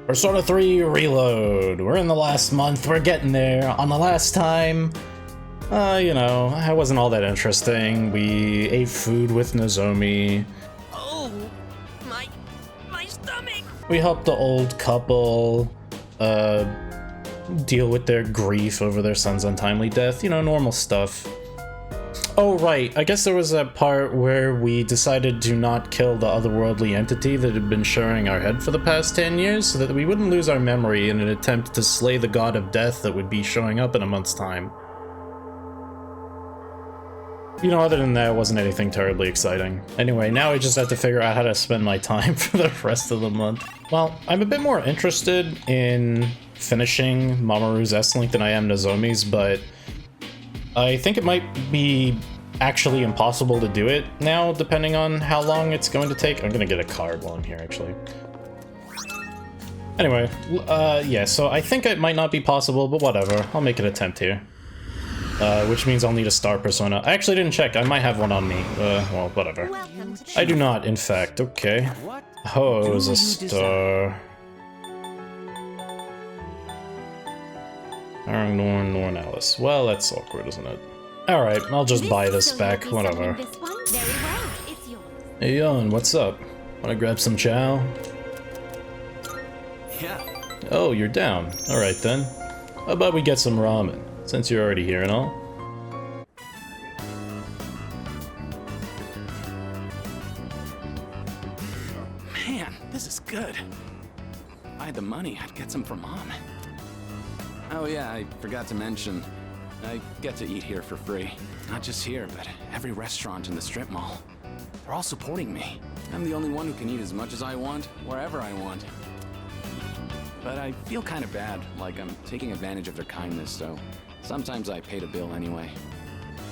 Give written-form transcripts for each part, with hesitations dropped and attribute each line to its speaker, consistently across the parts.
Speaker 1: Persona 3 Reload. We're in the last month, we're getting there. On the last time, you know, it wasn't all that interesting. We ate food with Nozomi.
Speaker 2: Oh, my stomach!
Speaker 1: We helped the old couple, deal with their grief over their son's untimely death. You know, normal stuff. Oh, right. I guess there was a part where we decided to not kill the otherworldly entity that had been showing our head for the past 10 years so that we wouldn't lose our memory in an attempt to slay the god of death that would be showing up in a month's time. You know, other than that, it wasn't anything terribly exciting. Anyway, now I just have to figure out how to spend my time for the rest of the month. Well, I'm a bit more interested in finishing Mamoru's S-Link than I am Nozomi's, but I think it might be actually impossible to do it now, depending on how long it's going to take. I'm gonna get a card while I'm here, actually. Anyway, yeah, so I think it might not be possible, but whatever. I'll make an attempt here. Which means I'll need a star persona. I actually didn't check. I might have one on me. Well, whatever. I do not, in fact. Okay. Oh, it was a star. Norn Alice. Well, that's awkward, isn't it? Alright, I'll just buy this back, whatever. Hey, Yon, what's up? Wanna grab some chow?
Speaker 3: Yeah.
Speaker 1: Oh, you're down. Alright then. How about we get some ramen, since you're already here and all?
Speaker 3: Man, this is good. If I had the money, I'd get some for Mom. Oh yeah, I forgot to mention, I get to eat here for free. Not just here, but every restaurant in the strip mall. They're all supporting me. I'm the only one who can eat as much as I want, wherever I want. But I feel kind of bad, like I'm taking advantage of their kindness, so sometimes I pay the bill anyway.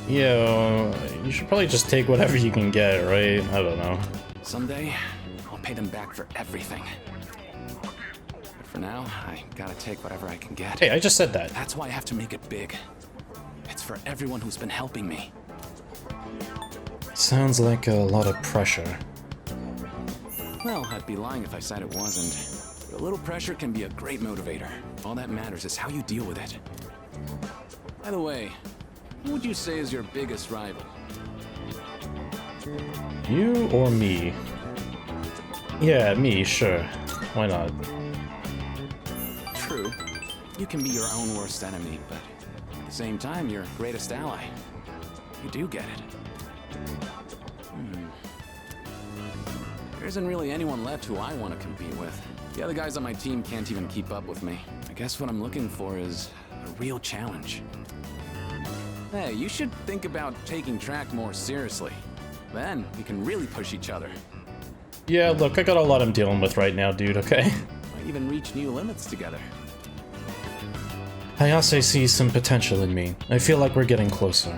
Speaker 1: Yeah, you should probably just take whatever you can get, right? I don't know.
Speaker 3: Someday, I'll pay them back for everything. For now, I gotta take whatever I can get.
Speaker 1: Hey, I just said that.
Speaker 3: That's why I have to make it big. It's for everyone who's been helping me.
Speaker 1: Sounds like a lot of pressure.
Speaker 3: Well, I'd be lying if I said it wasn't. But a little pressure can be a great motivator. All that matters is how you deal with it. By the way, who would you say is your biggest rival?
Speaker 1: You or me? Yeah, me, sure. Why not?
Speaker 3: True. You can be your own worst enemy, but at the same time, your greatest ally. You do get it. There isn't really anyone left who I want to compete with. The other guys on my team can't even keep up with me. I guess what I'm looking for is a real challenge. Hey, you should think about taking track more seriously. Then we can really push each other.
Speaker 1: Yeah, look, I got a lot I'm dealing with right now, dude, okay?
Speaker 3: Might even reach new limits together.
Speaker 1: Hayase sees some potential in me. I feel like we're getting closer.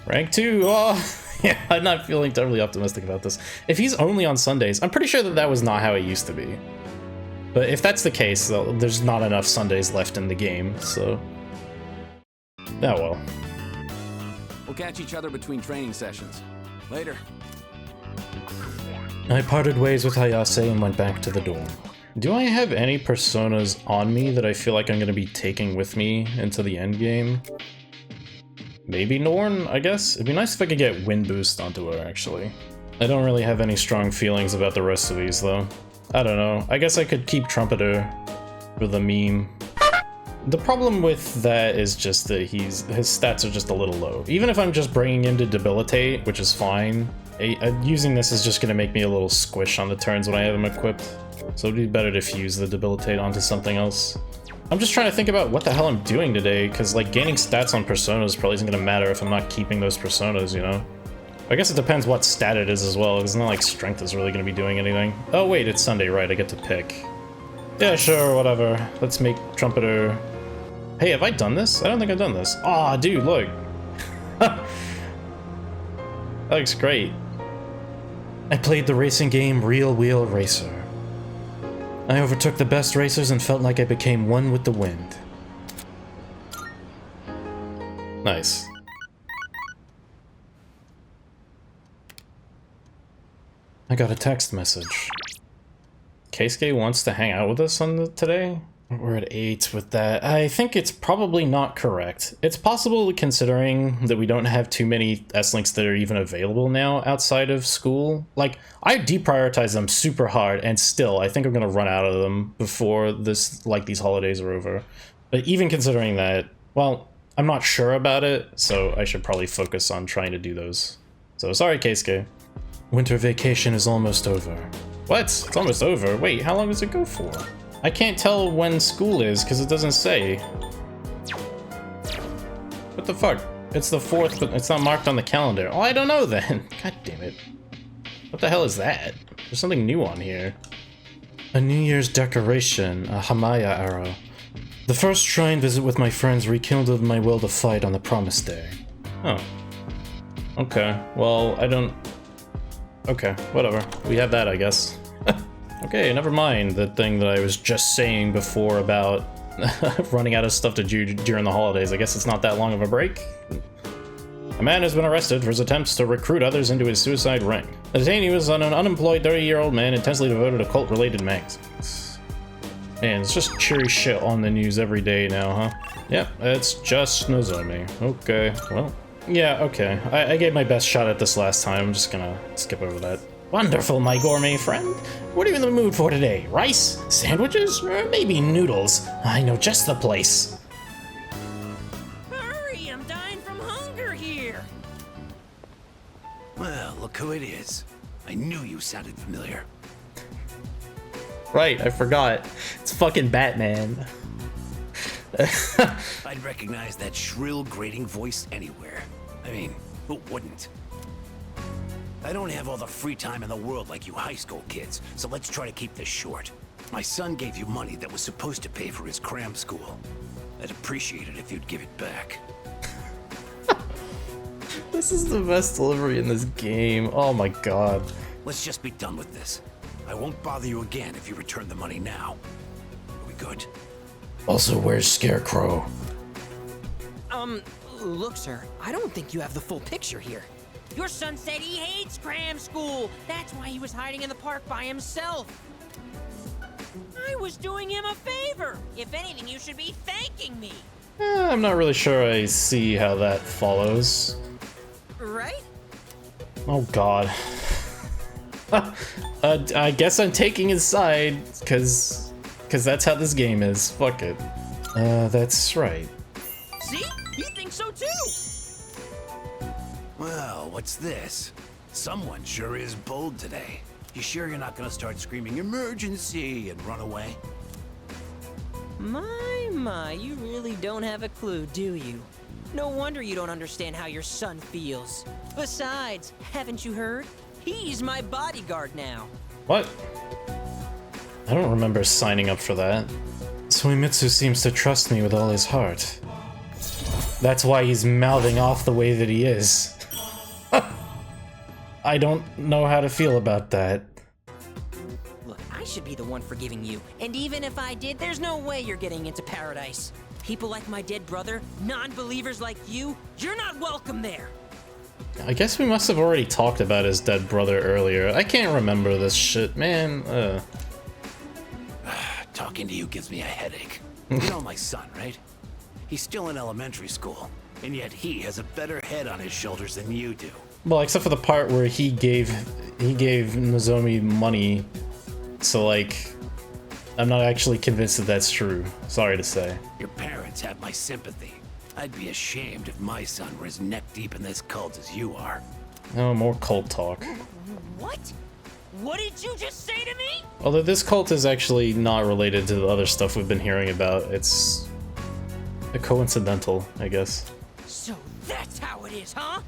Speaker 1: Rank 2! Oh! Yeah, I'm not feeling terribly optimistic about this. If he's only on Sundays, I'm pretty sure that that was not how it used to be. But if that's the case, though, there's not enough Sundays left in the game, so... Oh well.
Speaker 3: We'll catch each other between training sessions. Later.
Speaker 1: I parted ways with Hayase and went back to the dorm. Do I have any personas on me that I feel like I'm going to be taking with me into the endgame? Maybe Norn, I guess? It'd be nice if I could get wind boost onto her, actually. I don't really have any strong feelings about the rest of these, though. I don't know. I guess I could keep Trumpeter for the meme. The problem with that is just that his stats are just a little low. Even if I'm just bringing him to Debilitate, which is fine, using this is just going to make me a little squish on the turns when I have him equipped. So it'd be better to fuse the Debilitate onto something else. I'm just trying to think about what the hell I'm doing today, because like gaining stats on personas probably isn't going to matter if I'm not keeping those personas, you know? I guess it depends what stat it is as well, because it's not like strength is really going to be doing anything. Oh wait, it's Sunday, right, I get to pick. Yeah, sure, whatever. Let's make Trumpeter... Hey, have I done this? I don't think I've done this. Aw, dude, look. That looks great. I played the racing game Real Wheel Racer. I overtook the best racers and felt like I became one with the wind. Nice. I got a text message. Keisuke wants to hang out with us today? We're at 8 with that. I think it's probably not correct. It's possible considering that we don't have too many S-Links that are even available now outside of school. Like, I deprioritize them super hard, and still, I think I'm gonna run out of them before these holidays are over. But even considering that, well, I'm not sure about it, so I should probably focus on trying to do those. So sorry, Keisuke. Winter vacation is almost over. What? It's almost over? Wait, how long does it go for? I can't tell when school is because it doesn't say. What the fuck? It's the 4th, but it's not marked on the calendar. Oh, I don't know then. God damn it. What the hell is that? There's something new on here. A New Year's decoration, a Hamaya arrow. The first shrine visit with my friends rekindled my will to fight on the promised day. Oh. Okay, well, I don't... Okay, whatever. We have that, I guess. Okay, never mind the thing that I was just saying before about running out of stuff to do during the holidays. I guess it's not that long of a break. A man has been arrested for his attempts to recruit others into his suicide ring. The detainee was an unemployed 30-year-old man intensely devoted to cult-related magazines. Man, it's just cheery shit on the news every day now, huh? Yep, it's just Nozomi. Okay, well, yeah, okay. I gave my best shot at this last time. I'm just gonna skip over that. Wonderful, my gourmet friend. What are you in the mood for today? Rice? Sandwiches? Or maybe noodles? I know just the place.
Speaker 2: Hurry, I'm dying from hunger here.
Speaker 4: Well, look who it is. I knew you sounded familiar.
Speaker 1: Right, I forgot. It's fucking Batman.
Speaker 4: I'd recognize that shrill, grating voice anywhere. I mean, who wouldn't? I don't have all the free time in the world like you high school kids, so let's try to keep this short. My son gave you money that was supposed to pay for his cram school. I'd appreciate it if you'd give it back.
Speaker 1: This is the best delivery in this game. Oh my god.
Speaker 4: Let's just be done with this. I won't bother you again if you return the money now. Are we good?
Speaker 1: Also, where's Scarecrow?
Speaker 2: Look, sir, I don't think you have the full picture here. Your son said he hates cram school. That's why he was hiding in the park by himself. I was doing him a favor. If anything, you should be thanking me.
Speaker 1: I'm not really sure I see how that follows.
Speaker 2: Right?
Speaker 1: Oh god. I guess I'm taking his side, cause that's how this game is. Fuck it. That's right.
Speaker 2: See? He thinks so too.
Speaker 4: Well, what's this? Someone sure is bold today. You sure you're not gonna start screaming emergency and run away?
Speaker 2: My, you really don't have a clue, do you? No wonder you don't understand how your son feels. Besides, haven't you heard? He's my bodyguard now.
Speaker 1: What? I don't remember signing up for that. Suimitsu seems to trust me with all his heart. That's why he's mouthing off the way that he is. I don't know how to feel about that.
Speaker 2: Look, I should be the one forgiving you. And even if I did, there's no way you're getting into paradise. People like my dead brother, non-believers like you, you're not welcome there.
Speaker 1: I guess we must have already talked about his dead brother earlier. I can't remember this shit, man.
Speaker 4: Talking to you gives me a headache. You know my son, right? He's still in elementary school, and yet he has a better head on his shoulders than you do.
Speaker 1: Well, except for the part where he gave Nozomi money, so like, I'm not actually convinced that that's true. Sorry to say.
Speaker 4: Your parents have my sympathy. I'd be ashamed if my son were as neck deep in this cult as you are.
Speaker 1: Oh, more cult talk.
Speaker 2: What? What did you just say to me?
Speaker 1: Although this cult is actually not related to the other stuff we've been hearing about. It's a coincidental, I guess.
Speaker 2: So that's how it is, huh?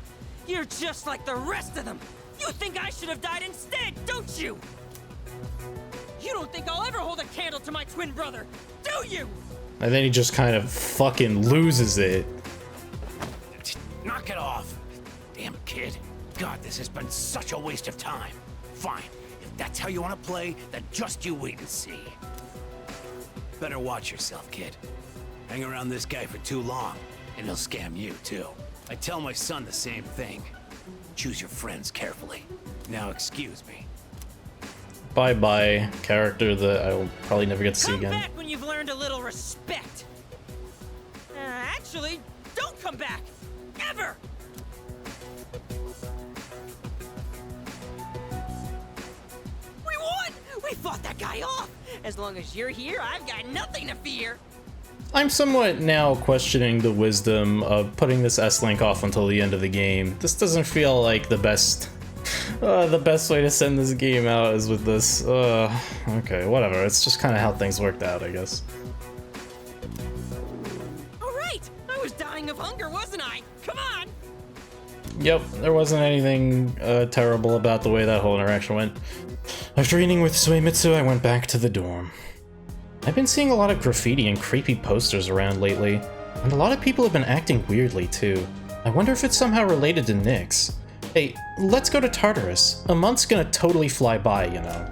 Speaker 2: You're just like the rest of them. You think I should have died instead, don't you? You don't think I'll ever hold a candle to my twin brother, do you?
Speaker 1: And then he just kind of fucking loses it.
Speaker 4: Knock it off! Damn kid. God, this has been such a waste of time. Fine. If that's how you want to play, then just you wait and see. Better watch yourself, kid. Hang around this guy for too long, and he'll scam you, too. I tell my son the same thing. Choose your friends carefully. Now excuse me.
Speaker 1: bye-bye character that I'll probably never get to see
Speaker 2: Come
Speaker 1: again.
Speaker 2: back when you've learned a little respect. Actually, don't come back. Ever! We won! We fought that guy off! As long as you're here, I've got nothing to fear.
Speaker 1: I'm somewhat now questioning the wisdom of putting this S-Link off until the end of the game. This doesn't feel like the best way to send this game out is with this. Okay, whatever. It's just kind of how things worked out, I guess.
Speaker 2: Alright! I was dying of hunger, wasn't I? Come on!
Speaker 1: Yep, there wasn't anything terrible about the way that whole interaction went. After eating with Suemitsu, I went back to the dorm. I've been seeing a lot of graffiti and creepy posters around lately, and a lot of people have been acting weirdly too. I wonder if it's somehow related to Nyx. Hey, let's go to Tartarus. A month's gonna totally fly by, you know.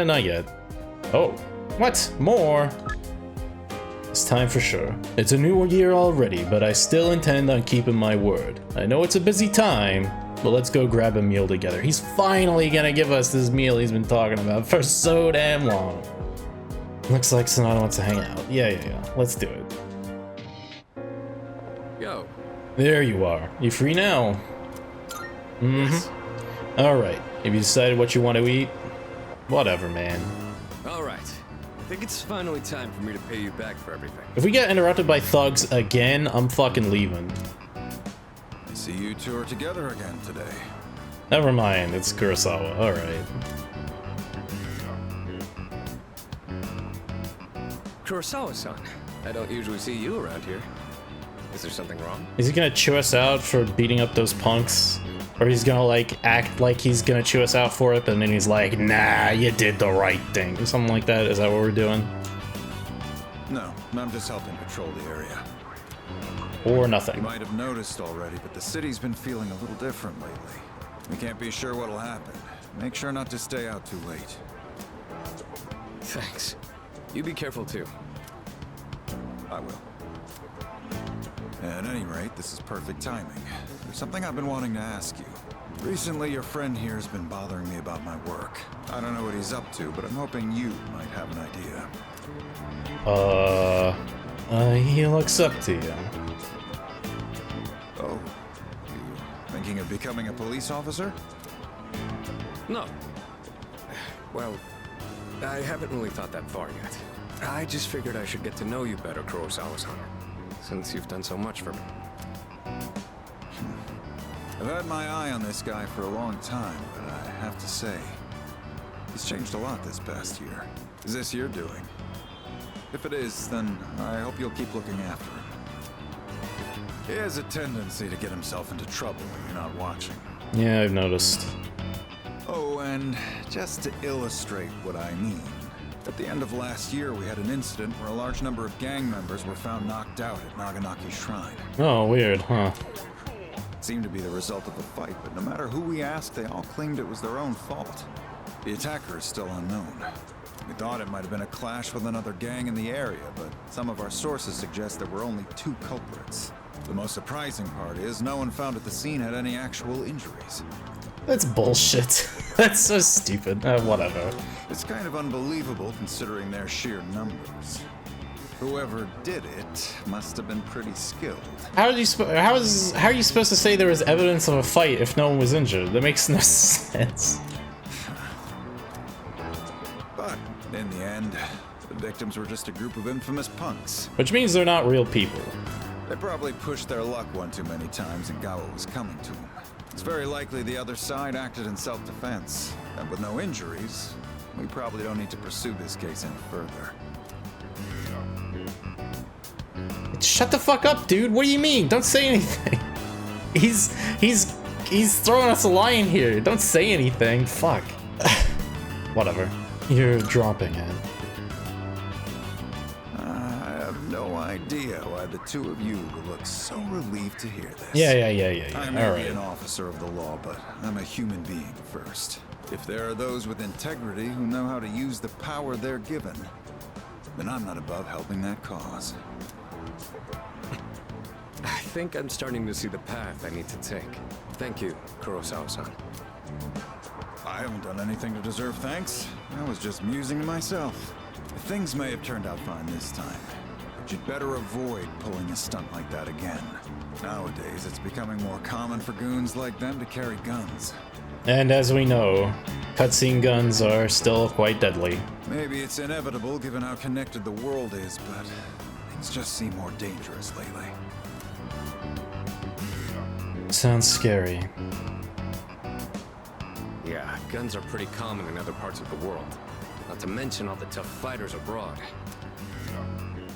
Speaker 1: Not yet. Oh, what? More? It's time for sure. It's a new year already, but I still intend on keeping my word. I know it's a busy time, but let's go grab a meal together. He's finally gonna give us this meal he's been talking about for so damn long. Looks like Sonata wants to hang out. Yeah. Let's do it.
Speaker 3: Yo.
Speaker 1: There you are. You free now?
Speaker 3: Yes.
Speaker 1: Alright. Have you decided what you want to eat? Whatever, man.
Speaker 5: All right. I think it's finally time for me to pay you back for everything.
Speaker 1: If we get interrupted by thugs again, I'm fucking leaving.
Speaker 6: I see you two are together again today.
Speaker 1: Never mind, it's Kurosawa. Alright.
Speaker 5: Kurosawa-san, I don't usually see you around here. Is there something wrong?
Speaker 1: Is he gonna chew us out for beating up those punks? Or he's gonna like act like he's gonna chew us out for it, but then he's like, nah, you did the right thing. Or something like that. Is that what we're doing?
Speaker 6: No, I'm just helping patrol the area.
Speaker 1: Or
Speaker 6: You
Speaker 1: nothing.
Speaker 6: might have noticed already, but the city's been feeling a little different lately. We can't be sure what'll happen. Make sure not to stay out too late.
Speaker 5: Thanks. You be careful too.
Speaker 6: I will. At any rate, this is perfect timing. There's something I've been wanting to ask you. Recently, your friend here has been bothering me about my work. I don't know what he's up to, but I'm hoping you might have an idea.
Speaker 1: He looks up to you.
Speaker 6: Oh, you thinking of becoming a police officer?
Speaker 5: No. Well, I haven't really thought that far yet. I just figured I should get to know you better, Kurosawa-san, since you've done so much for me.
Speaker 6: I've had my eye on this guy for a long time, but I have to say, he's changed a lot this past year. Is this your doing? If it is, then I hope you'll keep looking after him. He has a tendency to get himself into trouble when you're not watching.
Speaker 1: Yeah, I've noticed.
Speaker 6: Oh, and just to illustrate what I mean, at the end of last year, we had an incident where a large number of gang members were found knocked out at Naganaki's shrine.
Speaker 1: Oh, weird, huh?
Speaker 6: It seemed to be the result of a fight, but no matter who we asked, they all claimed it was their own fault. The attacker is still unknown. We thought it might have been a clash with another gang in the area, but some of our sources suggest there were only 2 culprits. The most surprising part is no one found at the scene had any actual injuries.
Speaker 1: That's bullshit. That's so stupid. Whatever.
Speaker 6: It's kind of unbelievable considering their sheer numbers. Whoever did it must have been pretty skilled.
Speaker 1: How are you supposed to say there was evidence of a fight if no one was injured? That makes no sense.
Speaker 6: But in the end, the victims were just a group of infamous punks.
Speaker 1: Which means they're not real people.
Speaker 6: They probably pushed their luck one too many times and got what was coming to them. It's very likely the other side acted in self-defense. And with no injuries, we probably don't need to pursue this case any further.
Speaker 1: Shut the fuck up, dude. What do you mean? Don't say anything. He's throwing us a line here. Don't say anything. Fuck. Whatever. You're dropping it.
Speaker 6: I have no idea why the two of you would look so relieved to hear this.
Speaker 1: Yeah.
Speaker 6: I may
Speaker 1: All
Speaker 6: be
Speaker 1: right.
Speaker 6: an officer of the law, but I'm a human being first. If there are those with integrity who know how to use the power they're given, then I'm not above helping that cause.
Speaker 5: I think I'm starting to see the path I need to take. Thank you, Kurosawa-san.
Speaker 6: I haven't done anything to deserve thanks. I was just musing to myself. Things may have turned out fine this time, but you'd better avoid pulling a stunt like that again. Nowadays, it's becoming more common for goons like them to carry guns.
Speaker 1: And as we know, cutscene guns are still quite deadly.
Speaker 6: Maybe it's inevitable given how connected the world is, but things just seem more dangerous lately.
Speaker 1: Sounds scary.
Speaker 5: Yeah, guns are pretty common in other parts of the world. Not to mention all the tough fighters abroad.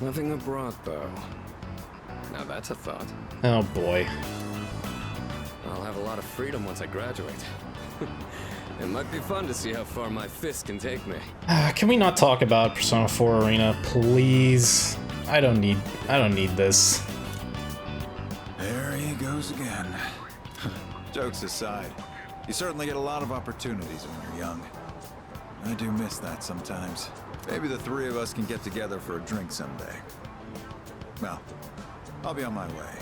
Speaker 5: Nothing abroad, though. Now that's a thought.
Speaker 1: Oh boy.
Speaker 5: I'll have a lot of freedom once I graduate. It might be fun to see how far my fist can take me.
Speaker 1: Can we not talk about Persona 4 Arena, please? I don't need this.
Speaker 6: There he goes again. Jokes aside, you certainly get a lot of opportunities when you're young. I do miss that sometimes. Maybe the three of us can get together for a drink someday. Well, I'll be on my way.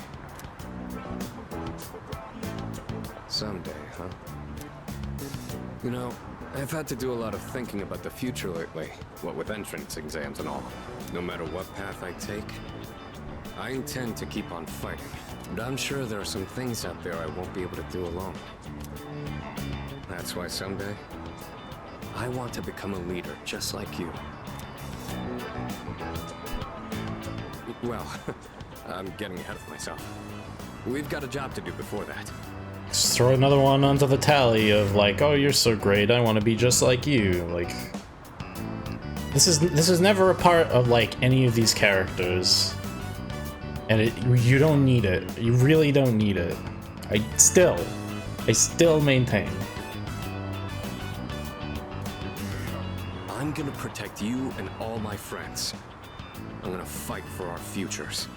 Speaker 5: Someday, huh? You know, I've had to do a lot of thinking about the future lately, what with entrance exams and all. No matter what path I take, I intend to keep on fighting. But I'm sure there are some things out there I won't be able to do alone. That's why someday, I want to become a leader just like you. Well, I'm getting ahead of myself. We've got a job to do before that.
Speaker 1: Just throw another one onto the tally of like, oh, you're so great, I want to be just like you. Like, this is never a part of like any of these characters, and you don't need it. You really don't need it. I still maintain.
Speaker 5: I'm gonna protect you and all my friends. I'm gonna fight for our futures.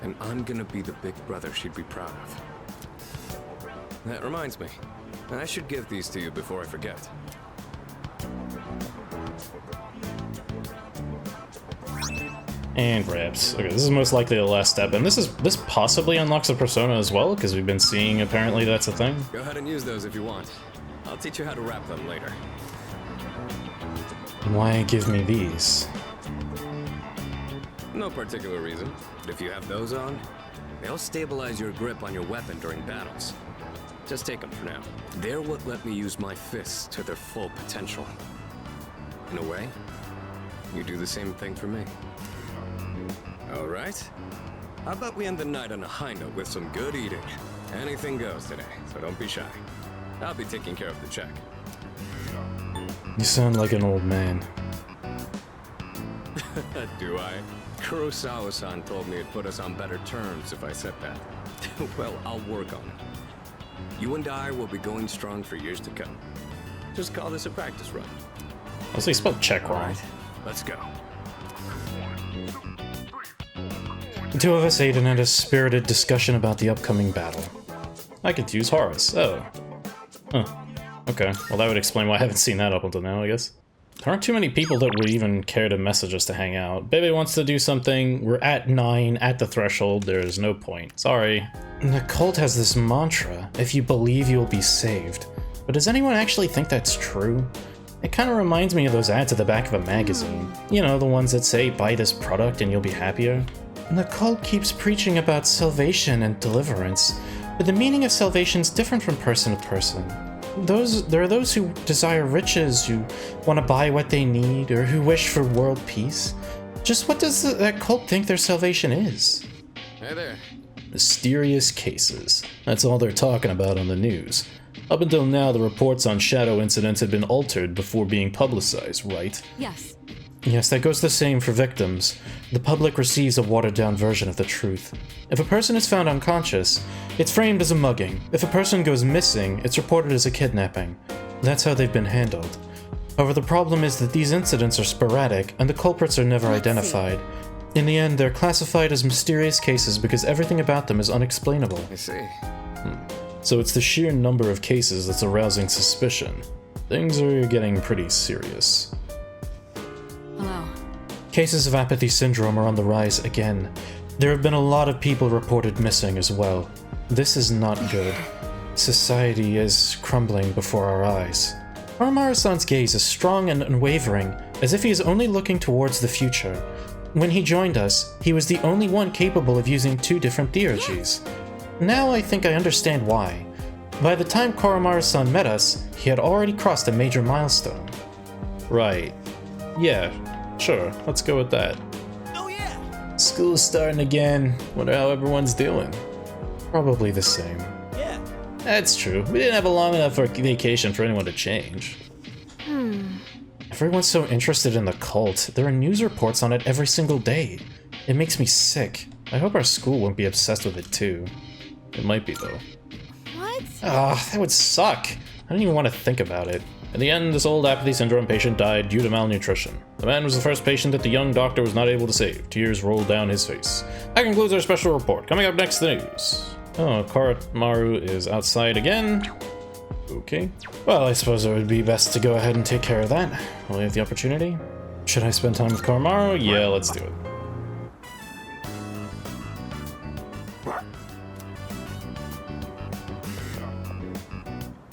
Speaker 5: And I'm gonna be the big brother she'd be proud of. That reminds me, I should give these to you before I forget.
Speaker 1: And grabs. Okay, this is most likely the last step, and this possibly unlocks a persona as well, because we've been seeing apparently that's a thing.
Speaker 5: Go ahead and use those if you want. I'll teach you how to wrap them later.
Speaker 1: Why give me these?
Speaker 5: No particular reason, but if you have those on, they'll stabilize your grip on your weapon during battles. Just take them for now. They're what let me use my fists to their full potential. In a way, you do the same thing for me. All right? How about we end the night on a high note with some good eating? Anything goes today, so don't be shy. I'll be taking care of the check.
Speaker 1: You sound like an old man.
Speaker 5: Do I? Kurosawa-san told me it'd put us on better terms if I said that. Well, I'll work on it. You and I will be going strong for years to come. Just call this a practice run.
Speaker 1: Also, you spelled check
Speaker 5: All
Speaker 1: wrong.
Speaker 5: right, let's go.
Speaker 1: The two of us ate and had a spirited discussion about the upcoming battle. I could use Horus. Oh. Huh. Okay, well that would explain why I haven't seen that up until now, I guess. There aren't too many people that would even care to message us to hang out. Bebe wants to do something. We're at 9, at the threshold. There's no point. Sorry. The cult has this mantra, if you believe you'll be saved. But does anyone actually think that's true? It kind of reminds me of those ads at the back of a magazine. You know, the ones that say, buy this product and you'll be happier. And the cult keeps preaching about salvation and deliverance, but the meaning of salvation is different from person to person. There are those who desire riches, who want to buy what they need, or who wish for world peace. Just what does that cult think their salvation is?
Speaker 5: Hey there.
Speaker 1: Mysterious cases. That's all they're talking about on the news. Up until now, the reports on shadow incidents had been altered before being publicized, right?
Speaker 7: Yes.
Speaker 1: Yes, that goes the same for victims. The public receives a watered-down version of the truth. If a person is found unconscious, it's framed as a mugging. If a person goes missing, it's reported as a kidnapping. That's how they've been handled. However, the problem is that these incidents are sporadic, and the culprits are never identified. In the end, they're classified as mysterious cases because everything about them is unexplainable.
Speaker 5: I see.
Speaker 1: So it's the sheer number of cases that's arousing suspicion. Things are getting pretty serious.
Speaker 7: Hello.
Speaker 1: Cases of apathy syndrome are on the rise again. There have been a lot of people reported missing as well. This is not good. Society is crumbling before our eyes. Koromaru-san's gaze is strong and unwavering, as if he is only looking towards the future. When he joined us, he was the only one capable of using 2 different theurgies. Now I think I understand why. By the time Koromaru-san met us, he had already crossed a major milestone. Right. Yeah, sure, let's go with that.
Speaker 4: Oh yeah!
Speaker 1: School's starting again. Wonder how everyone's doing. Probably the same.
Speaker 4: Yeah.
Speaker 1: That's true. We didn't have a long enough vacation for anyone to change. Everyone's so interested in the cult. There are news reports on it every single day. It makes me sick. I hope our school won't be obsessed with it too. It might be though.
Speaker 7: What?
Speaker 1: Ah, that would suck. I don't even want to think about it. In the end, this old apathy syndrome patient died due to malnutrition. The man was the first patient that the young doctor was not able to save. Tears rolled down his face. That concludes our special report. Coming up next, the news. Oh, Koromaru is outside again. Okay. Well, I suppose it would be best to go ahead and take care of that while we have the opportunity. Should I spend time with Koromaru? Yeah, let's do it.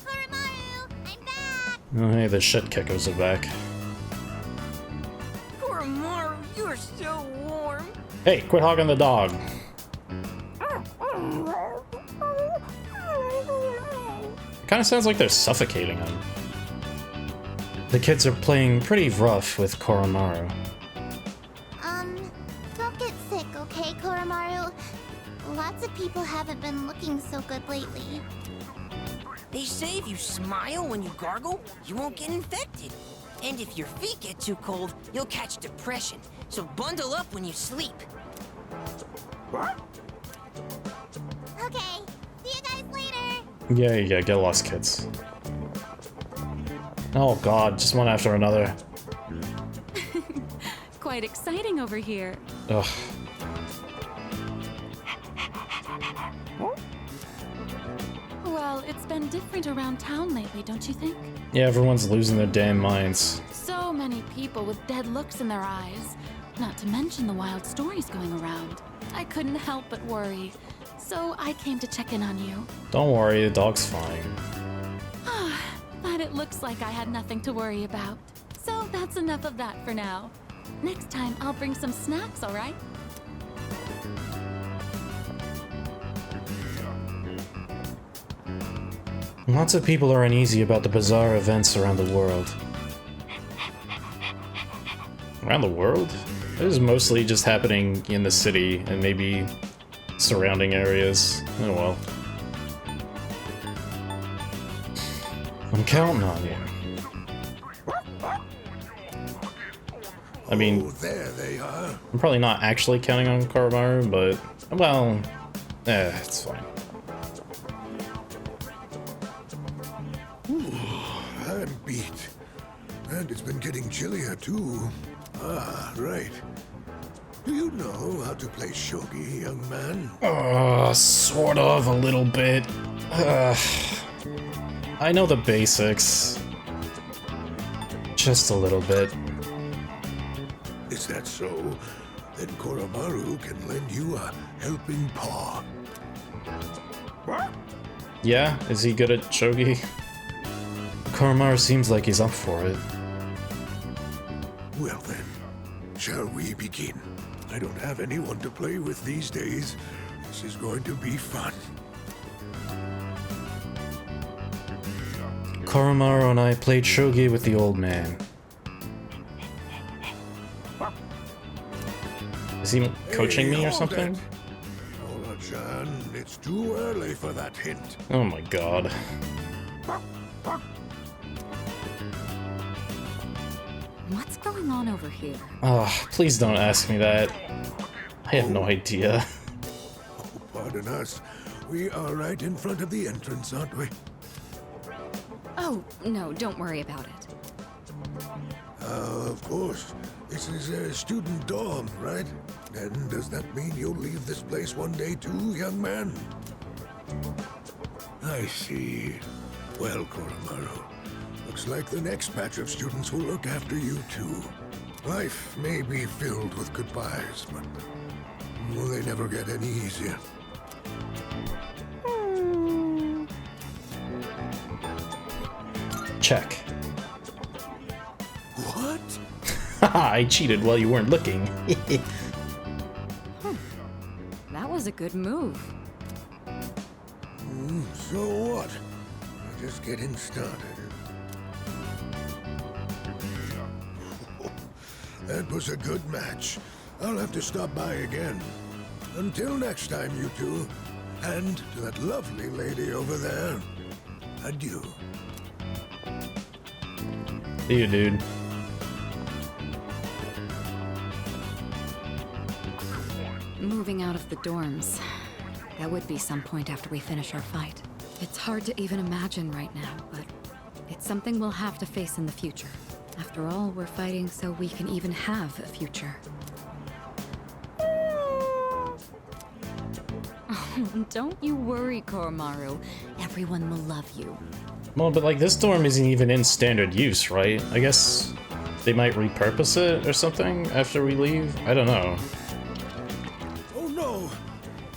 Speaker 8: Koromaru, I'm back!
Speaker 1: Oh, hey, the shit kickers are back.
Speaker 2: Koromaru, you're so warm.
Speaker 1: Hey, quit hogging the dog. Kind of sounds like they're suffocating him. The kids are playing pretty rough with Koromaru.
Speaker 8: Don't get sick, okay, Koromaru? Lots of people haven't been looking so good lately.
Speaker 2: They say if you smile when you gargle, you won't get infected. And if your feet get too cold, you'll catch depression. So bundle up when you sleep.
Speaker 8: Okay, see you guys later!
Speaker 1: Yeah, get lost, kids. Oh god, just one after another.
Speaker 7: Quite exciting over here.
Speaker 1: Ugh.
Speaker 7: Well, it's been different around town lately, don't you think?
Speaker 1: Yeah, everyone's losing their damn minds.
Speaker 7: So many people with dead looks in their eyes. Not to mention the wild stories going around. I couldn't help but worry. So I came to check in on you.
Speaker 1: Don't worry, the dog's fine.
Speaker 7: But it looks like I had nothing to worry about. So that's enough of that for now. Next time, I'll bring some snacks, all right?
Speaker 1: Lots of people are uneasy about the bizarre events around the world. Around the world? It is mostly just happening in the city and maybe surrounding areas. Oh well. I'm counting on you. I mean,
Speaker 9: There they are.
Speaker 1: I'm probably not actually counting on Koromaru, but, well, it's fine.
Speaker 9: I'm beat. And it's been getting chillier, too. Ah, right. Do you know how to play shogi, young man?
Speaker 1: Sort of, a little bit. I know the basics. Just a little bit.
Speaker 9: Is that so? Then Koromaru can lend you a helping paw.
Speaker 1: Yeah? Is he good at shogi? Koromaru seems like he's up for it.
Speaker 9: Well then, shall we begin? I don't have anyone to play with these days. This is going to be fun.
Speaker 1: Koromaru and I played shogi with the old man. Is he coaching me or
Speaker 9: hold
Speaker 1: something?
Speaker 9: it. Ola-chan, it's too early for that hint.
Speaker 1: Oh my god.
Speaker 7: What's going on over here?
Speaker 1: Please don't ask me that. I have no idea.
Speaker 9: Oh, pardon us. We are right in front of the entrance, aren't we?
Speaker 7: Oh, no, don't worry about it.
Speaker 9: Of course. This is a student dorm, right? And does that mean you'll leave this place one day too, young man? I see. Well, Koromaru, looks like the next batch of students will look after you too. Life may be filled with goodbyes, but well, they never get any easier.
Speaker 1: Check.
Speaker 9: What?
Speaker 1: Haha, I cheated while you weren't looking.
Speaker 10: That was a good move.
Speaker 9: So what? We're just getting started. That was a good match. I'll have to stop by again. Until next time, you two. And to that lovely lady over there, adieu.
Speaker 1: See you, dude.
Speaker 10: Moving out of the dorms. That would be some point after we finish our fight. It's hard to even imagine right now, but it's something we'll have to face in the future. After all, we're fighting so we can even have a future. Don't you worry, Koromaru. Everyone will love you.
Speaker 1: Well, but like this dorm isn't even in standard use, right? I guess they might repurpose it or something after we leave? I don't know.
Speaker 9: Oh no!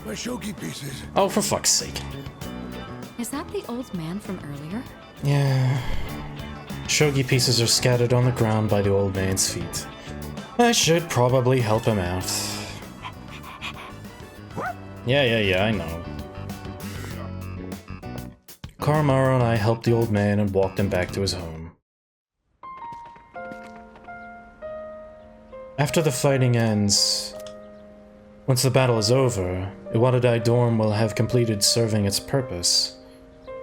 Speaker 9: My shogi pieces.
Speaker 1: Oh, for fuck's sake.
Speaker 10: Is that the old man from earlier?
Speaker 1: Yeah. Shogi pieces are scattered on the ground by the old man's feet. I should probably help him out. Yeah, I know. Koromaru and I helped the old man and walked him back to his home. After the fighting ends, once the battle is over, Iwadadai dorm will have completed serving its purpose.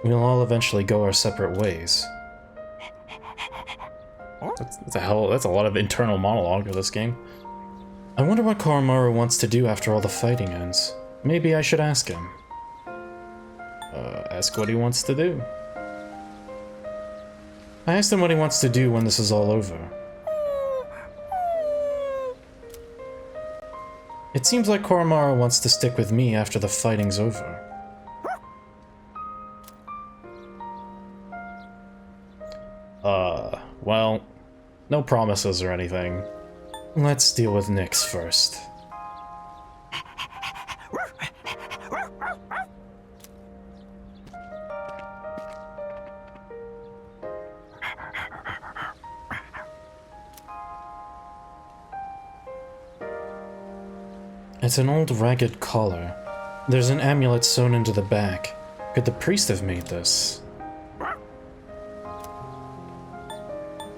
Speaker 1: We'll all eventually go our separate ways. That's a lot of internal monologue of this game. I wonder what Koromaru wants to do after all the fighting ends. Maybe I should ask him. Ask what he wants to do. I asked him what he wants to do when this is all over. It seems like Koromaru wants to stick with me after the fighting's over. Well, no promises or anything. Let's deal with Nyx first. It's an old ragged collar. There's an amulet sewn into the back. Could the priest have made this?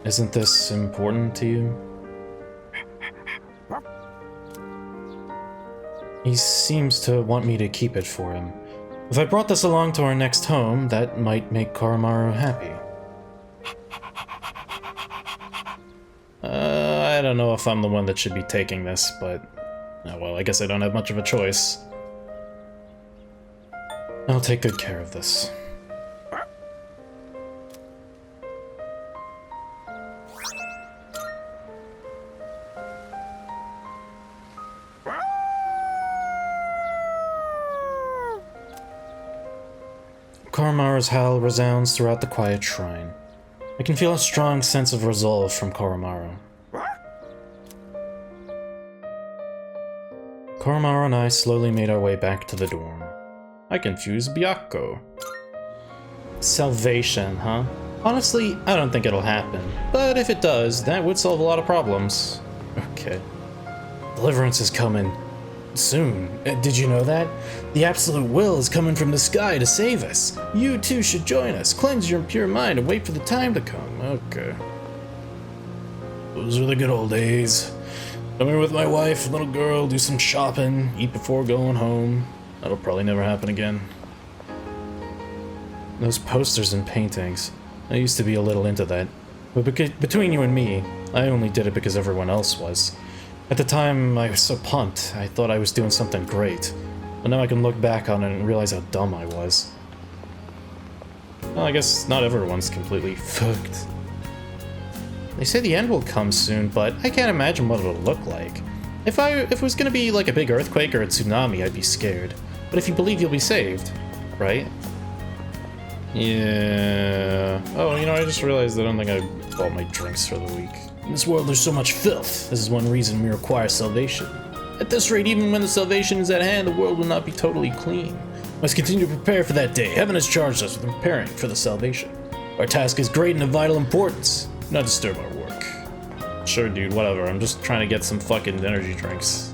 Speaker 1: Isn't this important to you? He seems to want me to keep it for him. If I brought this along to our next home, that might make Koromaru happy. I don't know if I'm the one that should be taking this, but... oh, well, I guess I don't have much of a choice. I'll take good care of this. Koromaru's howl resounds throughout the quiet shrine. I can feel a strong sense of resolve from Koromaru. Koromaru and I slowly made our way back to the dorm. I confused Byakko. Salvation, huh? Honestly, I don't think it'll happen. But if it does, that would solve a lot of problems. Okay. Deliverance is coming. Soon. Did you know that? The absolute will is coming from the sky to save us. You too should join us. Cleanse your impure mind and wait for the time to come. Okay. Those were the good old days. Come here with my wife, little girl, do some shopping, eat before going home. That'll probably never happen again. Those posters and paintings. I used to be a little into that. But between you and me, I only did it because everyone else was. At the time, I was so pumped, I thought I was doing something great. But now I can look back on it and realize how dumb I was. Well, I guess not everyone's completely fucked. They say the end will come soon, but I can't imagine what it'll look like. If it was gonna be like a big earthquake or a tsunami, I'd be scared. But if you believe you'll be saved, right? Yeah... oh, you know, I just realized I don't think I bought my drinks for the week. In this world, there's so much filth. This is one reason we require salvation. At this rate, even when the salvation is at hand, the world will not be totally clean. We must continue to prepare for that day. Heaven has charged us with preparing for the salvation. Our task is great and of vital importance. Do not disturb our work. Sure, dude, whatever. I'm just trying to get some fucking energy drinks.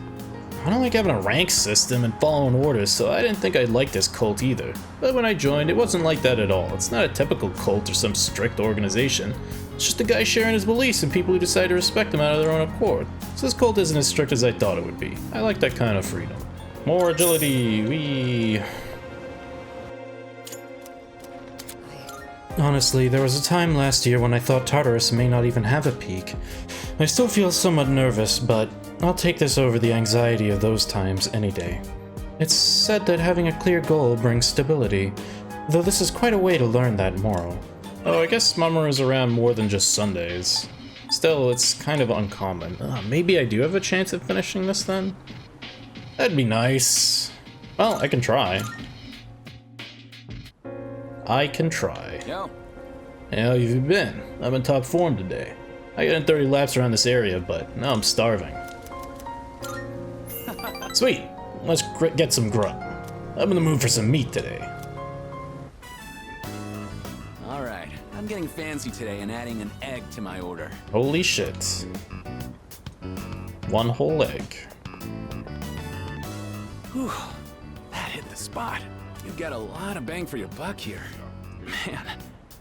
Speaker 1: I don't like having a rank system and following orders, so I didn't think I'd like this cult either. But when I joined, it wasn't like that at all. It's not a typical cult or some strict organization. It's just a guy sharing his beliefs and people who decide to respect him out of their own accord. So this cult isn't as strict as I thought it would be. I like that kind of freedom. More agility, wee. Honestly, there was a time last year when I thought Tartarus may not even have a peak. I still feel somewhat nervous, but I'll take this over the anxiety of those times any day. It's said that having a clear goal brings stability, though this is quite a way to learn that moral. Oh, I guess Mamoru is around more than just Sundays. Still, it's kind of uncommon. Maybe I do have a chance at finishing this then? That'd be nice. Well, I can try. I can try.
Speaker 3: Yo.
Speaker 1: How have you been? I'm in top form today. I got in 30 laps around this area, but now I'm starving. Sweet, let's get some grub. I'm in the mood for some meat today.
Speaker 3: Alright, I'm getting fancy today and adding an egg to my order.
Speaker 1: Holy shit. One whole egg.
Speaker 3: Whew, that hit the spot. You get a lot of bang for your buck here. Man,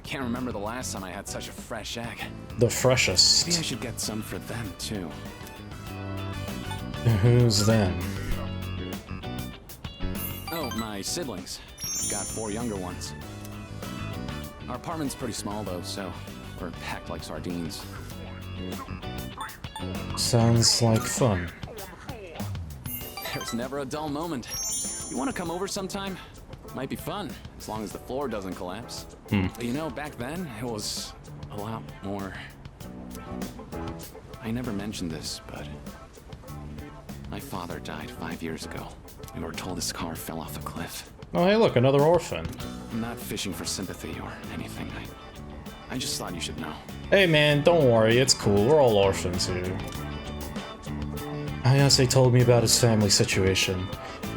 Speaker 3: can't remember the last time I had such a fresh egg.
Speaker 1: The freshest.
Speaker 3: Maybe I should get some for them too.
Speaker 1: Who's them?
Speaker 3: Oh, my siblings. I've got 4 younger ones. Our apartment's pretty small though, so we're packed like sardines.
Speaker 1: Sounds like fun.
Speaker 3: There's never a dull moment. You want to come over sometime? Might be fun, as long as the floor doesn't collapse. But you know, back then, it was a lot more... I never mentioned this, but... my father died 5 years ago. We were told his car fell off a cliff.
Speaker 1: Oh, hey, look, another orphan.
Speaker 3: I'm not fishing for sympathy or anything. I just thought you should know.
Speaker 1: Hey, man, don't worry, it's cool. We're all orphans here. Ayase told me about his family situation.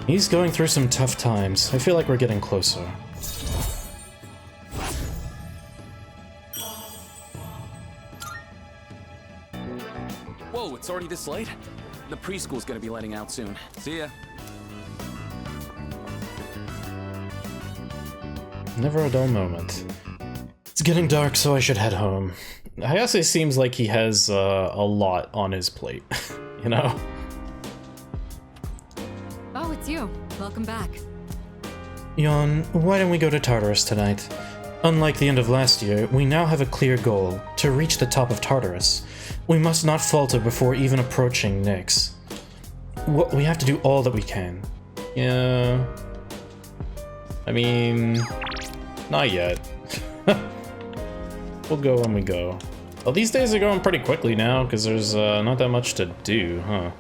Speaker 1: He's going through some tough times. I feel like we're getting closer.
Speaker 3: Whoa, it's already this late? The preschool's gonna be letting out soon. See ya.
Speaker 1: Never a dull moment. It's getting dark, so I should head home. Hayase seems like he has a lot on his plate, you know?
Speaker 10: Oh, it's you. Welcome back.
Speaker 1: Yon, why don't we go to Tartarus tonight? Unlike the end of last year, we now have a clear goal, to reach the top of Tartarus. We must not falter before even approaching Nyx. We have to do all that we can. Yeah... I mean... not yet. We'll go when we go. Well, these days are going pretty quickly now, because there's not that much to do, huh?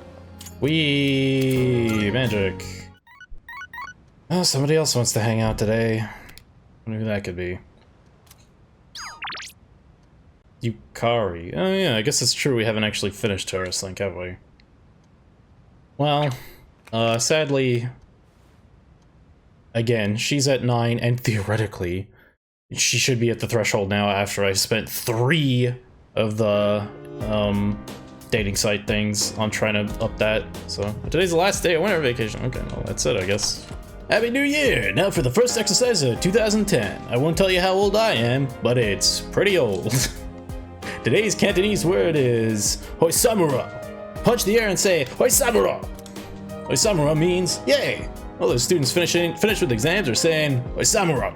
Speaker 1: Whee! Magic! Oh, somebody else wants to hang out today. I wonder who that could be. Yukari. Oh yeah, I guess it's true we haven't actually finished Terrace Link, have we? Well, sadly... again, she's at 9, and theoretically, she should be at the threshold now after I spent 3 of the, dating site things on trying to up that. So, today's the last day of winter vacation. Okay, well, that's it, I guess. Happy New Year! Now for the first exercise of 2010. I won't tell you how old I am, but it's pretty old. Today's Cantonese word is Hoisamura. Punch the air and say Hoisamura. Hoisamura means yay. All those students finished with exams are saying Hoisamura.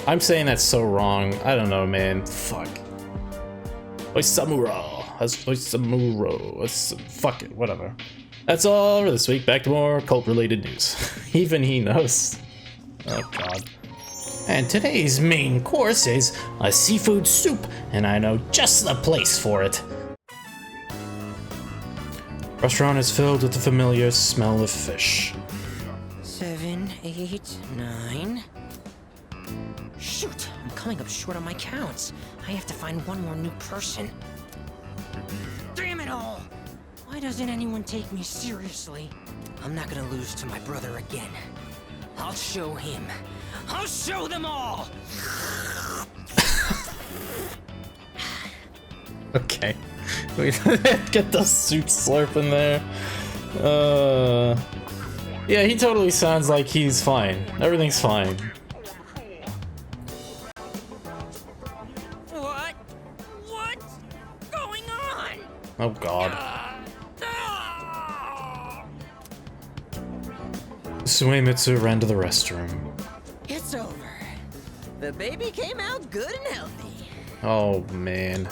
Speaker 1: I'm saying that's so wrong. I don't know, man. Fuck. Hoisamura. Hoisamura. Fuck it, whatever. That's all for this week. Back to more cult-related news. Even he knows. Oh, God. And today's main course is a seafood soup, and I know just the place for it. Restaurant is filled with the familiar smell of fish.
Speaker 2: 7, 8, 9. Shoot, I'm coming up short on my counts. I have to find one more new person. Damn it all! Why doesn't anyone take me seriously? I'm not gonna lose to my brother again. I'll show him. I'll show them all!
Speaker 1: Okay. We get the soup slurp in there. Yeah, he totally sounds like he's fine. Everything's fine.
Speaker 2: What's going on?
Speaker 1: Oh god. Suemitsu ran to the restroom.
Speaker 2: It's over. The baby came out good and healthy.
Speaker 1: Oh man.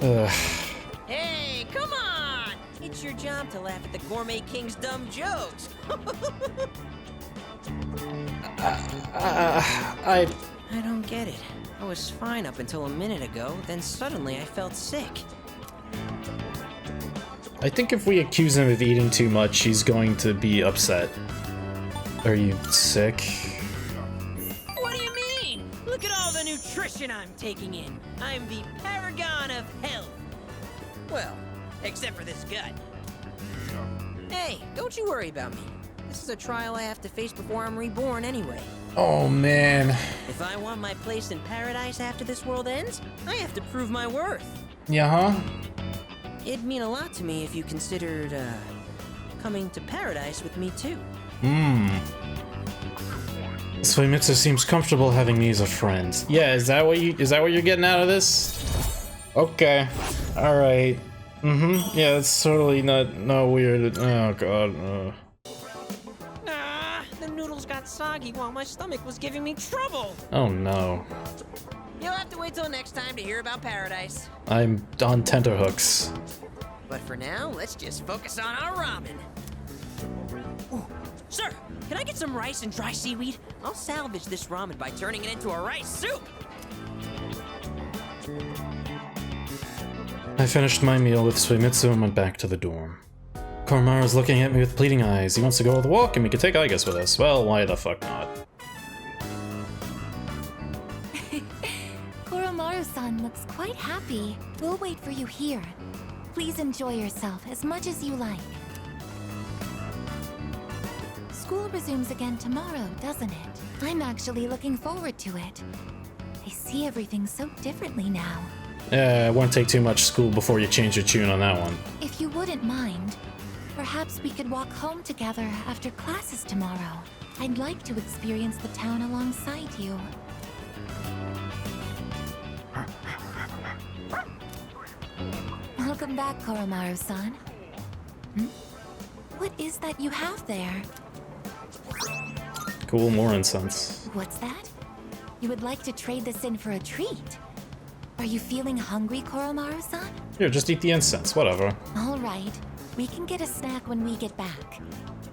Speaker 1: Ugh.
Speaker 2: Hey, come on! It's your job to laugh at the Gourmet King's dumb jokes.
Speaker 1: I
Speaker 2: don't get it. I was fine up until a minute ago, then suddenly I felt sick.
Speaker 1: I think if we accuse him of eating too much, he's going to be upset. Are you sick?
Speaker 2: What do you mean? Look at all the nutrition I'm taking in. I'm the paragon of health. Well, except for this gut. Hey, don't you worry about me. This is a trial I have to face before I'm reborn anyway.
Speaker 1: Oh man.
Speaker 2: If I want my place in paradise after this world ends, I have to prove my worth.
Speaker 1: Yeah, huh?
Speaker 2: It'd mean a lot to me if you considered, coming to paradise with me too.
Speaker 1: Suemitsu seems comfortable having me as a friend. Yeah, is that what you're getting out of this? Okay. Alright. Yeah, it's totally not weird. Oh god.
Speaker 2: The noodles got soggy while my stomach was giving me trouble.
Speaker 1: Oh no.
Speaker 2: You'll have to wait till next time to hear about paradise.
Speaker 1: I'm on tenterhooks.
Speaker 2: But for now, let's just focus on our ramen. Ooh, sir, can I get some rice and dry seaweed? I'll salvage this ramen by turning it into a rice soup.
Speaker 1: I finished my meal with Suemitsu and went back to the dorm. Koromaru's looking at me with pleading eyes. He wants to go on the walk and we could take Aigus with us. Well, why the fuck not?
Speaker 7: Koromaru-san looks quite happy. We'll wait for you here. Please enjoy yourself as much as you like. School resumes again tomorrow, doesn't it? I'm actually looking forward to it. I see everything so differently now.
Speaker 1: Yeah, it won't take too much school before you change your tune on that one.
Speaker 7: If you wouldn't mind, perhaps we could walk home together after classes tomorrow. I'd like to experience the town alongside you. Welcome back, Koromaru-san. What is that you have there?
Speaker 1: Cool, more incense.
Speaker 7: What's that? You would like to trade this in for a treat? Are you feeling hungry, Koromaru-san?
Speaker 1: Here, just eat the incense, whatever.
Speaker 7: All right. We can get a snack when we get back.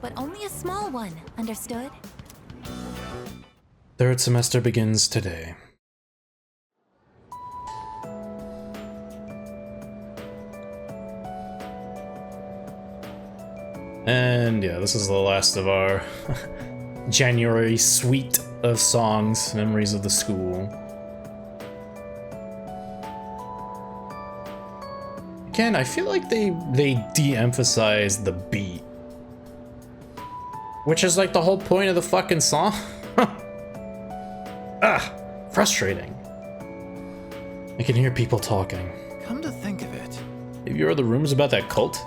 Speaker 7: But only a small one, understood?
Speaker 1: Third semester begins today. And yeah, this is the last of our January suite of songs, Memories of the School. Again, I feel like they de-emphasize the beat. Which is like the whole point of the fucking song. Frustrating. I can hear people talking.
Speaker 6: Come to think of it.
Speaker 1: Have you heard the rumors about that cult?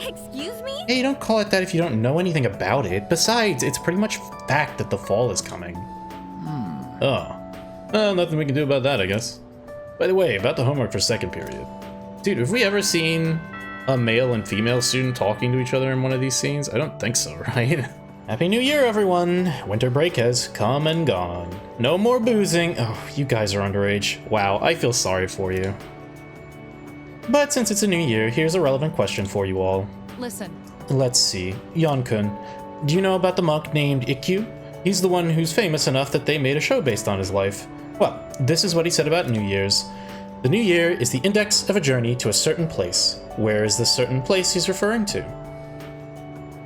Speaker 7: Excuse me?
Speaker 1: Hey, you don't call it that if you don't know anything about it. Besides, it's pretty much fact that the fall is coming. Oh. Well, nothing we can do about that, I guess. By the way, about the homework for second period. Dude, have we ever seen a male and female student talking to each other in one of these scenes? I don't think so, right? Happy New Year, everyone! Winter break has come and gone. No more boozing. Oh, you guys are underage. Wow, I feel sorry for you. But since it's a new year, here's a relevant question for you all.
Speaker 10: Listen.
Speaker 1: Let's see. Yon-kun, do you know about the monk named Ikkyu? He's the one who's famous enough that they made a show based on his life. Well, this is what he said about New Year's. The new year is the index of a journey to a certain place. Where is this certain place he's referring to?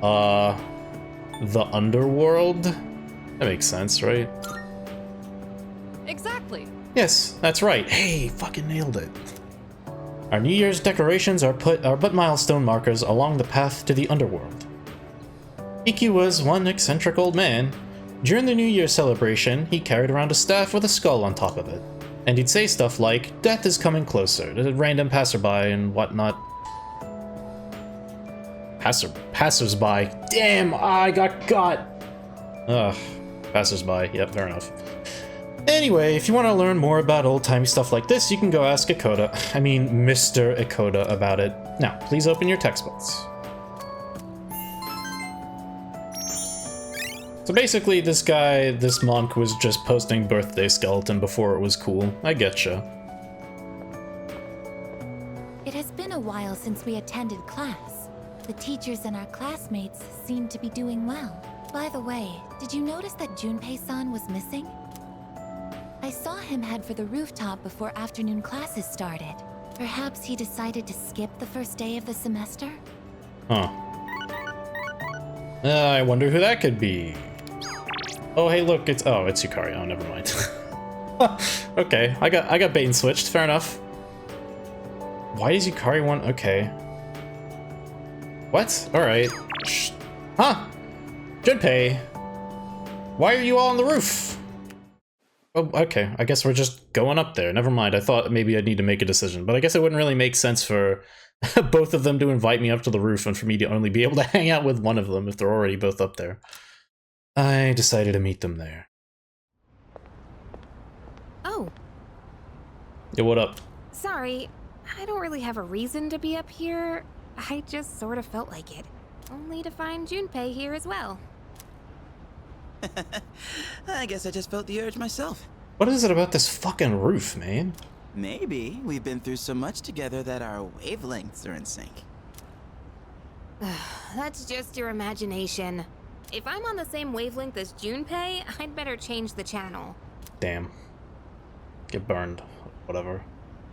Speaker 1: The underworld? That makes sense, right?
Speaker 10: Exactly.
Speaker 1: Yes, that's right. Hey, fucking nailed it. Our New Year's decorations are but milestone markers along the path to the underworld. Ikkyu was one eccentric old man. During the New Year celebration, he carried around a staff with a skull on top of it. And he'd say stuff like, "Death is coming closer," to random passerby and whatnot. Passersby. Damn, I got. Ugh, passersby. Yep, fair enough. Anyway, if you want to learn more about old-timey stuff like this, you can go ask Mr. Ikoda about it. Now, please open your textbooks. So basically, this monk was just posting birthday skeleton before it was cool. I getcha.
Speaker 8: It has been a while since we attended class. The teachers and our classmates seem to be doing well. By the way, did you notice that Junpei-san was missing? I saw him head for the rooftop before afternoon classes started. Perhaps he decided to skip the first day of the semester?
Speaker 1: Huh. I wonder who that could be. Oh, hey, look, it's Yukari. Oh, never mind. Okay, I got bait and switched. Fair enough. Why does Yukari want? Okay. What? All right. Huh? Junpei. Why are you all on the roof? Oh, okay. I guess we're just going up there. Never mind. I thought maybe I'd need to make a decision, but I guess it wouldn't really make sense for both of them to invite me up to the roof and for me to only be able to hang out with one of them if they're already both up there. I decided to meet them there.
Speaker 11: Oh.
Speaker 1: Yo, what up?
Speaker 11: Sorry, I don't really have a reason to be up here. I just sort of felt like it. Only to find Junpei here as well.
Speaker 12: I guess I just felt the urge myself.
Speaker 1: What is it about this fucking roof, man?
Speaker 12: Maybe we've been through so much together that our wavelengths are in sync.
Speaker 11: That's just your imagination. If I'm on the same wavelength as Junpei, I'd better change the channel.
Speaker 1: Damn. Get burned. Whatever.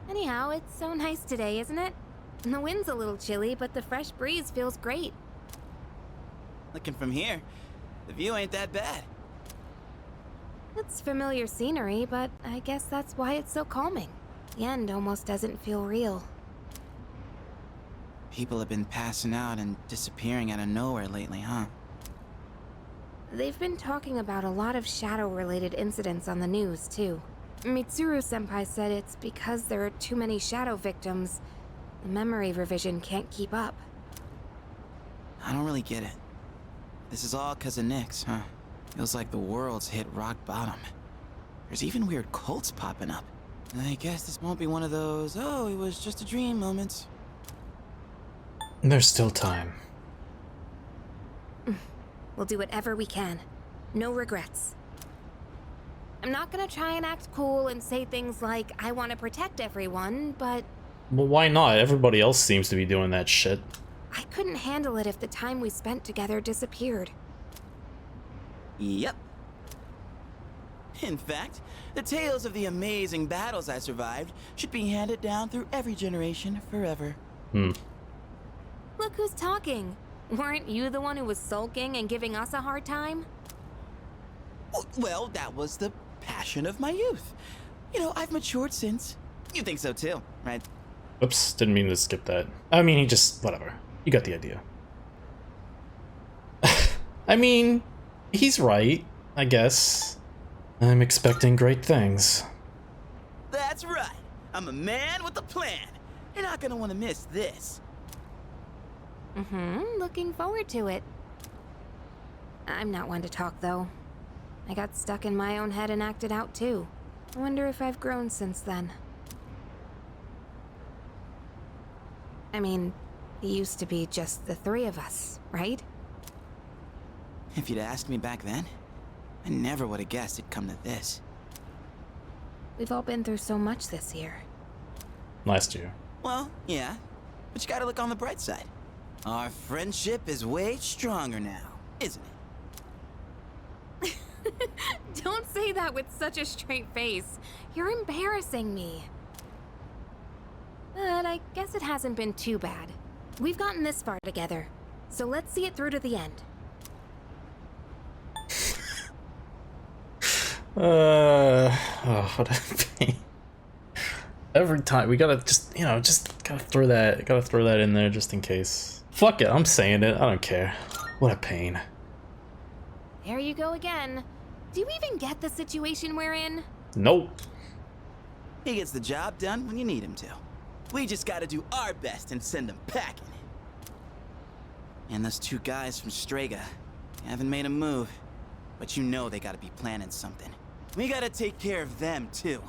Speaker 11: Anyhow, it's so nice today, isn't it? The wind's a little chilly, but the fresh breeze feels great.
Speaker 12: Looking from here, the view ain't that bad.
Speaker 11: It's familiar scenery, but I guess that's why it's so calming. The end almost doesn't feel real.
Speaker 12: People have been passing out and disappearing out of nowhere lately, huh?
Speaker 11: They've been talking about a lot of shadow-related incidents on the news, too. Mitsuru-senpai said it's because there are too many shadow victims. The memory revision can't keep up.
Speaker 12: I don't really get it. This is all 'cause of Nyx, huh? Feels like the world's hit rock bottom. There's even weird cults popping up. I guess this won't be one of those, oh, it was just a dream moments.
Speaker 1: There's still time.
Speaker 11: We'll do whatever we can. No regrets. I'm not gonna try and act cool and say things like, I want to protect everyone, but...
Speaker 1: Well, why not? Everybody else seems to be doing that shit.
Speaker 11: I couldn't handle it if the time we spent together disappeared.
Speaker 12: Yep. In fact, the tales of the amazing battles I survived should be handed down through every generation forever.
Speaker 11: Look who's talking. Weren't you the one who was sulking and giving us a hard time?
Speaker 12: Well, that was the passion of my youth. You know, I've matured since. You think so too, right?
Speaker 1: Oops, didn't mean to skip that. I mean, he just... whatever. You got the idea. I mean, he's right, I guess. I'm expecting great things.
Speaker 12: That's right. I'm a man with a plan. You're not gonna want to miss this.
Speaker 11: Looking forward to it. I'm not one to talk, though. I got stuck in my own head and acted out, too. I wonder if I've grown since then. I mean, it used to be just the three of us, right?
Speaker 12: If you'd asked me back then, I never would have guessed it'd come to this.
Speaker 11: We've all been through so much this year.
Speaker 1: Last year.
Speaker 12: Well, yeah, but you gotta look on the bright side. Our friendship is way stronger now, isn't it?
Speaker 11: Don't say that with such a straight face. You're embarrassing me. But I guess it hasn't been too bad. We've gotten this far together, so let's see it through to the end.
Speaker 1: Oh, what a pain. Every time we gotta just, you know, just gotta throw that in there just in case. Fuck it, I'm saying it. I don't care. What a pain.
Speaker 11: There you go again. Do you even get the situation we're in?
Speaker 1: Nope.
Speaker 12: He gets the job done when you need him to. We just gotta do our best and send him packing. And those two guys from Strega haven't made a move, but you know they gotta be planning something. We gotta take care of them, too.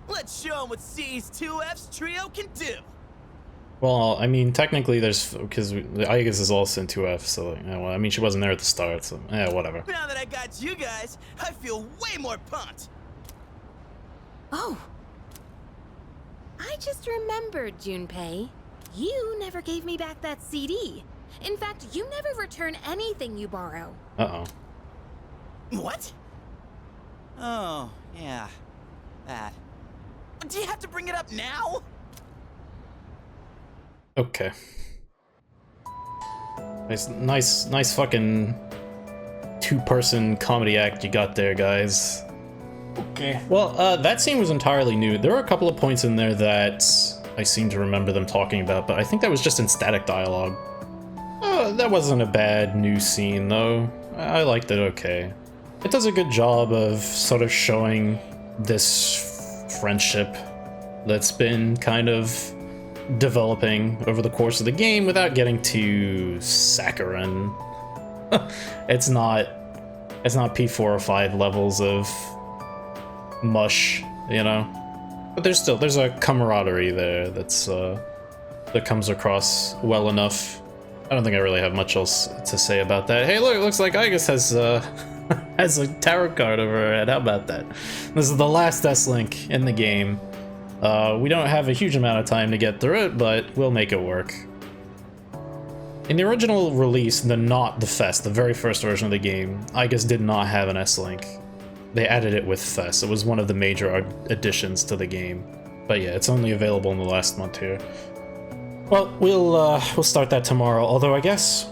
Speaker 12: Let's show them what C's 2F's trio can do!
Speaker 1: Well, I mean, technically there's... because Aigis is also in 2F, so... well, I mean, she wasn't there at the start, so... whatever.
Speaker 12: Now that I got you guys, I feel way more pumped!
Speaker 11: Oh. I just remembered, Junpei. You never gave me back that CD. In fact, you never return anything you borrow.
Speaker 1: Uh-oh.
Speaker 12: What? Oh, yeah. That. Do you have to bring it up now?
Speaker 1: Okay. Nice fucking two-person comedy act you got there, guys. Okay. Well, that scene was entirely new. There were a couple of points in there that I seem to remember them talking about, but I think that was just in static dialogue. That wasn't a bad new scene, though. I liked it okay. It does a good job of sort of showing this friendship that's been kind of developing over the course of the game without getting too saccharine. It's not P4 or 5 levels of mush, you know? But there's a camaraderie there that's that comes across well enough. I don't think I really have much else to say about that. Hey, look, it looks like Aigis has has a tarot card over her head. How about that? This is the last S-Link in the game. We don't have a huge amount of time to get through it, but we'll make it work. In the original release, the Fest, the very first version of the game, Aigis did not have an S-Link. They added it with Fest. It was one of the major additions to the game. But yeah, it's only available in the last month here. Well, we'll start that tomorrow, although I guess...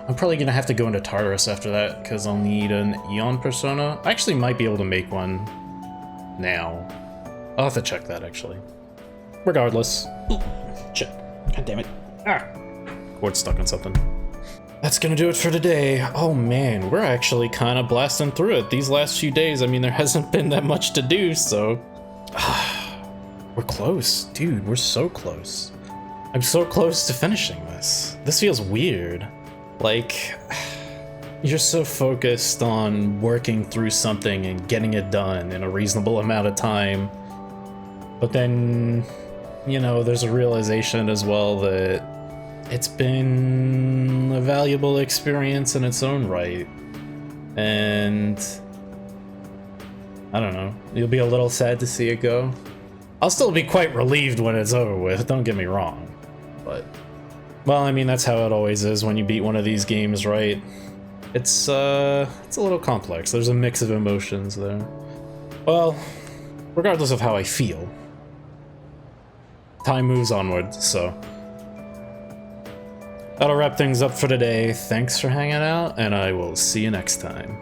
Speaker 1: I'm probably gonna have to go into Tartarus after that, because I'll need an Eon persona. I actually might be able to make one now. I'll have to check that, actually. Regardless. Ooh, shit. God damn it. Ah! Cord's stuck on something. That's gonna do it for today. Oh man, we're actually kind of blasting through it these last few days. I mean, there hasn't been that much to do, so... we're close. Dude, we're so close. I'm so close to finishing this. This feels weird. Like, you're so focused on working through something and getting it done in a reasonable amount of time. But then, you know, there's a realization as well that it's been a valuable experience in its own right. And I don't know, you'll be a little sad to see it go. I'll still be quite relieved when it's over with, don't get me wrong. But, well, I mean, that's how it always is when you beat one of these games, right? It's a little complex. There's a mix of emotions there. Well, regardless of how I feel, time moves onward, so... that'll wrap things up for today. Thanks for hanging out, and I will see you next time.